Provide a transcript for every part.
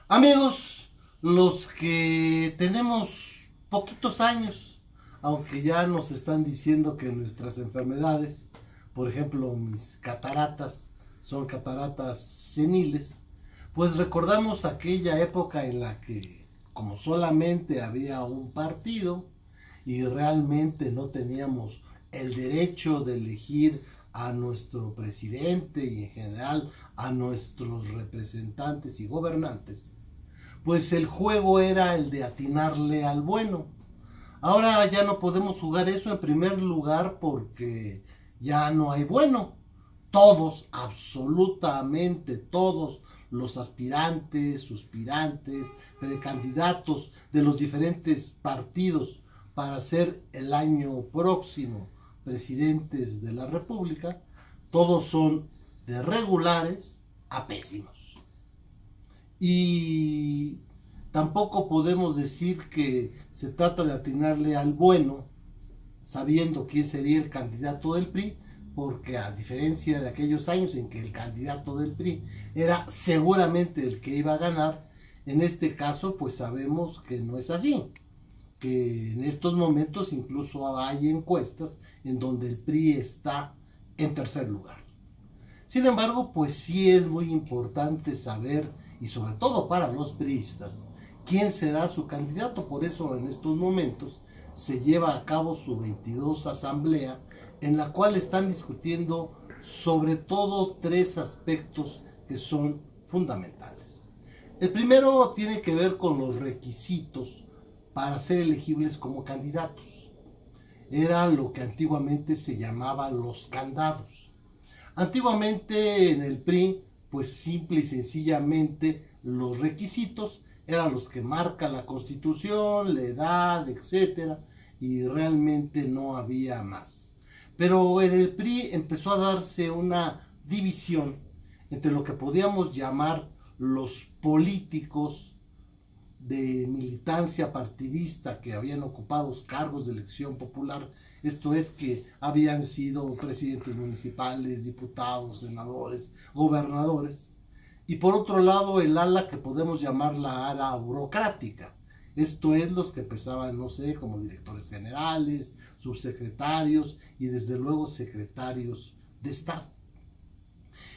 Amigos, los que tenemos poquitos años, aunque ya nos están diciendo que nuestras enfermedades, por ejemplo mis cataratas, son cataratas seniles, pues recordamos aquella época en la que como solamente había un partido y realmente no teníamos el derecho de elegir a nuestro presidente y en general a nuestros representantes y gobernantes, pues el juego era el de atinarle al bueno. Ahora ya no podemos jugar eso en primer lugar porque ya no hay bueno. Todos, absolutamente todos los aspirantes, suspirantes, precandidatos de los diferentes partidos para ser el año próximo presidentes de la República, todos son de regulares a pésimos. Y tampoco podemos decir que se trata de atinarle al bueno, sabiendo quién sería el candidato del PRI, porque a diferencia de aquellos años en que el candidato del PRI era seguramente el que iba a ganar, en este caso pues sabemos que no es así, que en estos momentos incluso hay encuestas en donde el PRI está en tercer lugar. Sin embargo, pues sí es muy importante saber, y sobre todo para los priistas, quién será su candidato. Por eso en estos momentos se lleva a cabo su 22 asamblea, en la cual están discutiendo sobre todo tres aspectos que son fundamentales. El primero tiene que ver con los requisitos para ser elegibles como candidatos. Era lo que antiguamente se llamaba los candados. Antiguamente en el PRI, pues simple y sencillamente los requisitos eran los que marca la Constitución, la edad, etcétera, y realmente no había más. Pero en el PRI empezó a darse una división entre lo que podíamos llamar los políticos de militancia partidista que habían ocupado cargos de elección popular, esto es que habían sido presidentes municipales, diputados, senadores, gobernadores, y por otro lado el ala que podemos llamar la ala burocrática, esto es los que empezaban, no sé, como directores generales, subsecretarios y desde luego secretarios de Estado.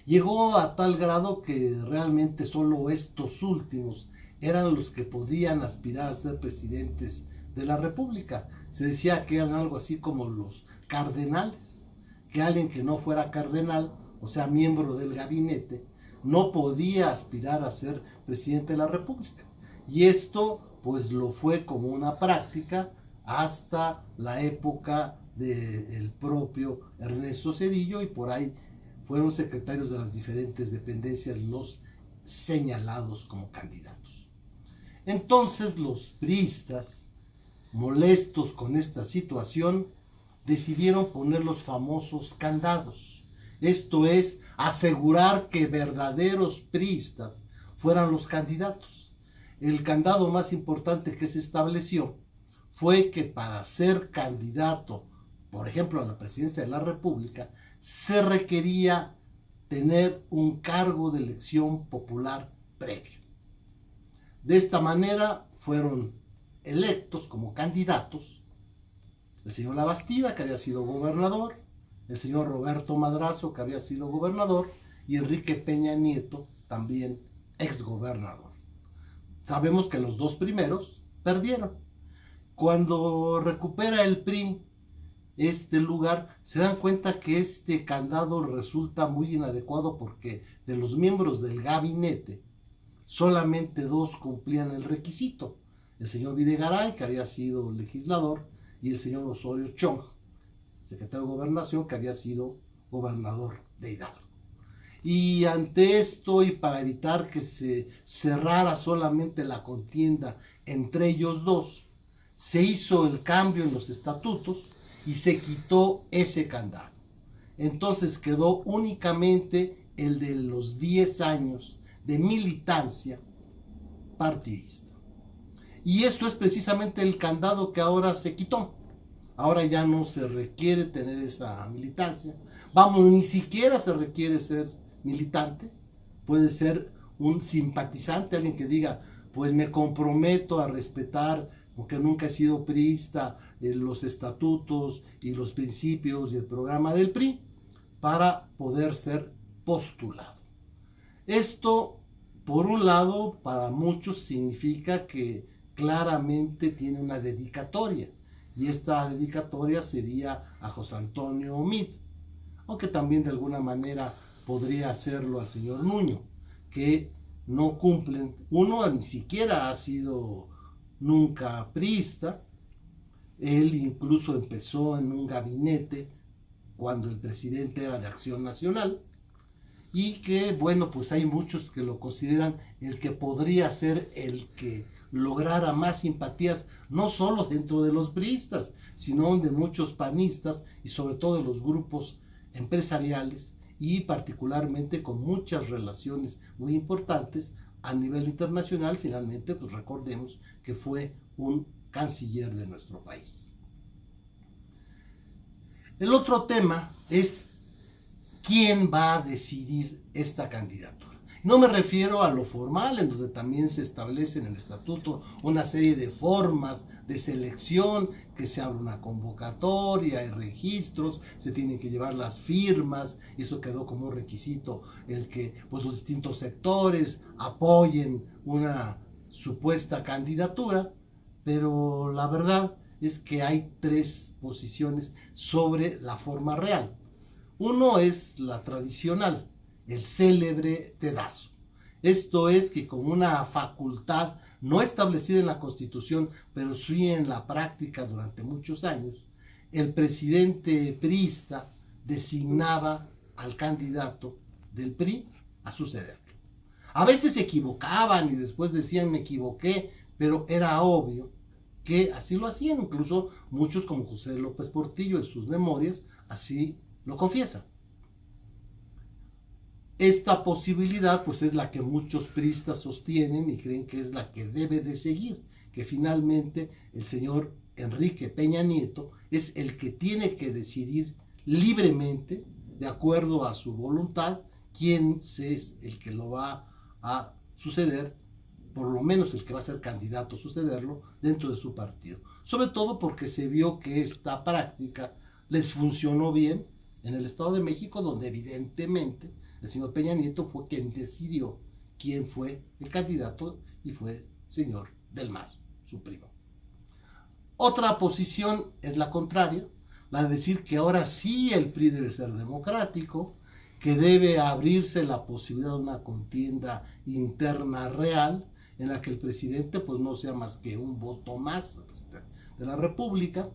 Llegó a tal grado que realmente solo estos últimos eran los que podían aspirar a ser presidentes de la República. Se decía que eran algo así como los cardenales, que alguien que no fuera cardenal, o sea, miembro del gabinete, no podía aspirar a ser presidente de la República. Y esto pues lo fue como una práctica hasta la época del propio Ernesto Zedillo, y por ahí fueron secretarios de las diferentes dependencias los señalados como candidatos. Entonces los priistas, molestos con esta situación, decidieron poner los famosos candados. Esto es, asegurar que verdaderos priistas fueran los candidatos. El candado más importante que se estableció fue que para ser candidato, por ejemplo, a la presidencia de la República, se requería tener un cargo de elección popular previo. De esta manera fueron electos como candidatos el señor Labastida, que había sido gobernador, el señor Roberto Madrazo, que había sido gobernador, y Enrique Peña Nieto, también exgobernador. Sabemos que los dos primeros perdieron. Cuando recupera el PRI este lugar, se dan cuenta que este candado resulta muy inadecuado porque de los miembros del gabinete, solamente dos cumplían el requisito. El señor Videgaray, que había sido legislador, y el señor Osorio Chong, secretario de Gobernación, que había sido gobernador de Hidalgo. Y ante esto, y para evitar que se cerrara solamente la contienda entre ellos dos, se hizo el cambio en los estatutos y se quitó ese candado. Entonces quedó únicamente el de los 10 años de militancia partidista. Y esto es precisamente el candado que ahora se quitó. Ahora ya no se requiere tener esa militancia. Vamos, ni siquiera se requiere ser militante. Puede ser un simpatizante, alguien que diga, pues me comprometo a respetar, aunque nunca he sido priista, los estatutos y los principios y el programa del PRI, para poder ser postulado. Esto, por un lado, para muchos significa que claramente tiene una dedicatoria, y esta dedicatoria sería a José Antonio Meade, aunque también de alguna manera podría hacerlo al señor Nuño, que no cumplen, uno ni siquiera ha sido nunca priista, él incluso empezó en un gabinete cuando el presidente era de Acción Nacional, y que bueno, pues hay muchos que lo consideran el que podría ser el que lograra más simpatías, no solo dentro de los priistas, sino de muchos panistas y sobre todo de los grupos empresariales, y particularmente con muchas relaciones muy importantes a nivel internacional. Finalmente, pues recordemos que fue un canciller de nuestro país. El otro tema es quién va a decidir esta candidatura. No me refiero a lo formal, en donde también se establece en el estatuto una serie de formas de selección, que se abre una convocatoria, hay registros, se tienen que llevar las firmas, y eso quedó como un requisito, el que pues, los distintos sectores apoyen una supuesta candidatura, pero la verdad es que hay tres posiciones sobre la forma real. Uno es la tradicional, el célebre dedazo. Esto es que con una facultad no establecida en la Constitución, pero sí en la práctica durante muchos años, el presidente priista designaba al candidato del PRI a sucederlo. A veces se equivocaban y después decían me equivoqué, pero era obvio que así lo hacían. Incluso muchos como José López Portillo en sus memorias así lo confiesan. Esta posibilidad pues es la que muchos priistas sostienen y creen que es la que debe de seguir, que finalmente el señor Enrique Peña Nieto es el que tiene que decidir libremente, de acuerdo a su voluntad, quién es el que lo va a suceder, por lo menos el que va a ser candidato a sucederlo dentro de su partido. Sobre todo porque se vio que esta práctica les funcionó bien en el Estado de México, donde evidentemente el señor Peña Nieto fue quien decidió quién fue el candidato, y fue el señor Del Mazo, su primo. Otra posición es la contraria, la de decir que ahora sí el PRI debe ser democrático, que debe abrirse la posibilidad de una contienda interna real, en la que el presidente pues no sea más que un voto más de la República,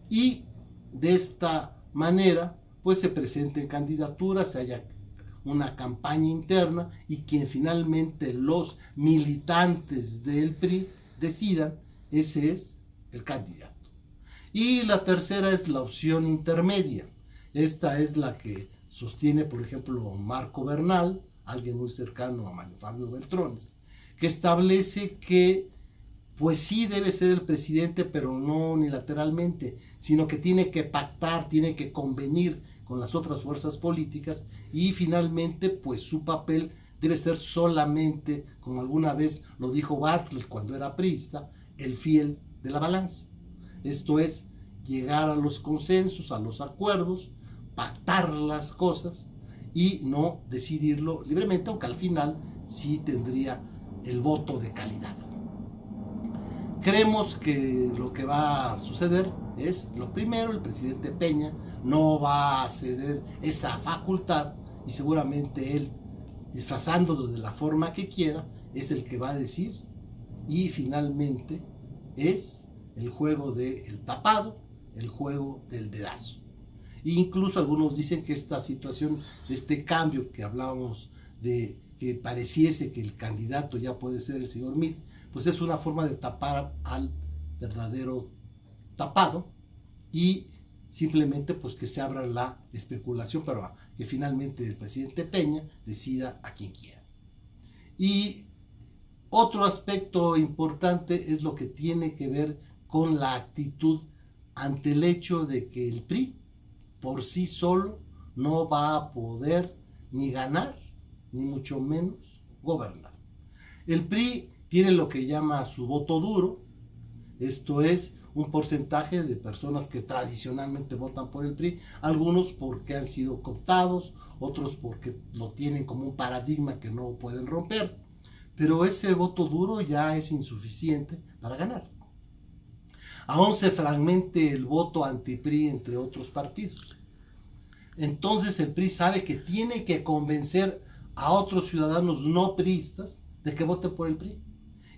y de esta manera pues se presenten candidaturas, se haya una campaña interna, y quien finalmente los militantes del PRI decidan, ese es el candidato. Y la tercera es la opción intermedia. Esta es la que sostiene, por ejemplo, Marco Bernal, alguien muy cercano a Manuel Fabio Beltrones, que establece que pues sí debe ser el presidente, pero no unilateralmente, sino que tiene que pactar, tiene que convenir con las otras fuerzas políticas, y finalmente pues su papel debe ser solamente, como alguna vez lo dijo Bartlett cuando era priista, el fiel de la balanza. Esto es, llegar a los consensos, a los acuerdos, pactar las cosas y no decidirlo libremente, aunque al final sí tendría el voto de calidad. Creemos que lo que va a suceder es, lo primero, el presidente Peña no va a ceder esa facultad, y seguramente él, disfrazándolo de la forma que quiera, es el que va a decir, y finalmente es el juego del tapado, el juego del dedazo. E incluso algunos dicen que esta situación, este cambio que hablábamos de que pareciese que el candidato ya puede ser el señor Meade, pues es una forma de tapar al verdadero tapado, y simplemente pues que se abra la especulación para que finalmente el presidente Peña decida a quien quiera. Y otro aspecto importante es lo que tiene que ver con la actitud ante el hecho de que el PRI por sí solo no va a poder ni ganar, ni mucho menos gobernar. El PRI tiene lo que llama su voto duro, esto es un porcentaje de personas que tradicionalmente votan por el PRI, algunos porque han sido cooptados, otros porque lo tienen como un paradigma que no pueden romper, pero ese voto duro ya es insuficiente para ganar. Aún se fragmente el voto anti-PRI entre otros partidos. Entonces el PRI sabe que tiene que convencer a otros ciudadanos no priistas de que voten por el PRI.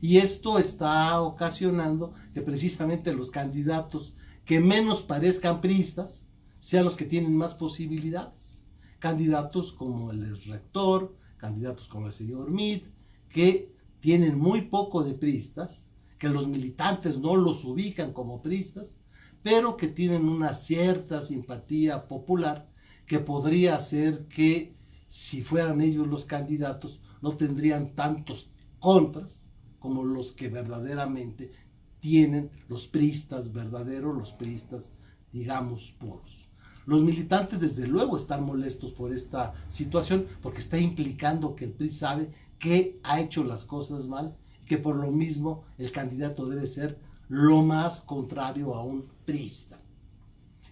Y esto está ocasionando que precisamente los candidatos que menos parezcan priistas sean los que tienen más posibilidades. Candidatos como el exrector, candidatos como el señor Meade, que tienen muy poco de priistas, que los militantes no los ubican como priistas, pero que tienen una cierta simpatía popular que podría hacer que si fueran ellos los candidatos no tendrían tantos contras como los que verdaderamente tienen los priistas verdaderos, los priistas, digamos, puros. Los militantes desde luego están molestos por esta situación porque está implicando que el PRI sabe que ha hecho las cosas mal, que por lo mismo el candidato debe ser lo más contrario a un priista.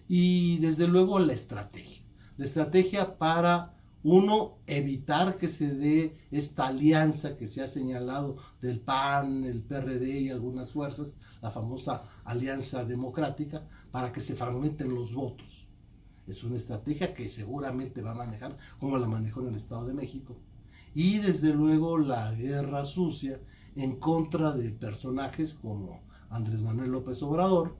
Y desde luego la estrategia para uno, evitar que se dé esta alianza que se ha señalado del PAN, el PRD y algunas fuerzas, la famosa alianza democrática, para que se fragmenten los votos. Es una estrategia que seguramente va a manejar como la manejó en el Estado de México. Y desde luego la guerra sucia en contra de personajes como Andrés Manuel López Obrador,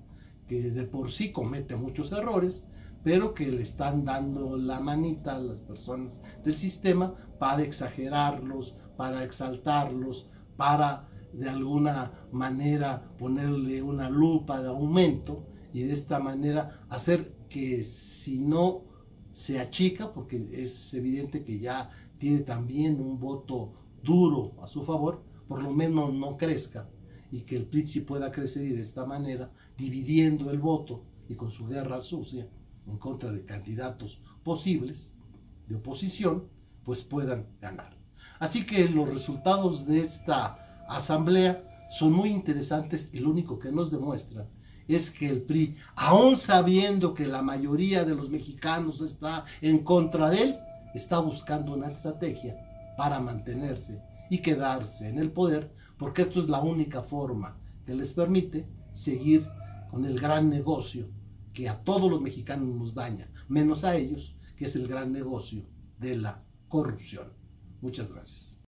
que de por sí comete muchos errores, pero que le están dando la manita a las personas del sistema para exagerarlos, para exaltarlos, para de alguna manera ponerle una lupa de aumento y de esta manera hacer que si no se achica, porque es evidente que ya tiene también un voto duro a su favor, por lo menos no crezca y que el PRI sí pueda crecer y de esta manera, dividiendo el voto y con su guerra sucia, en contra de candidatos posibles de oposición, pues puedan ganar. Así que los resultados de esta asamblea son muy interesantes y lo único que nos demuestran es que el PRI, aún sabiendo que la mayoría de los mexicanos está en contra de él, está buscando una estrategia para mantenerse y quedarse en el poder, porque esto es la única forma que les permite seguir con el gran negocio que a todos los mexicanos nos daña, menos a ellos, que es el gran negocio de la corrupción. Muchas gracias.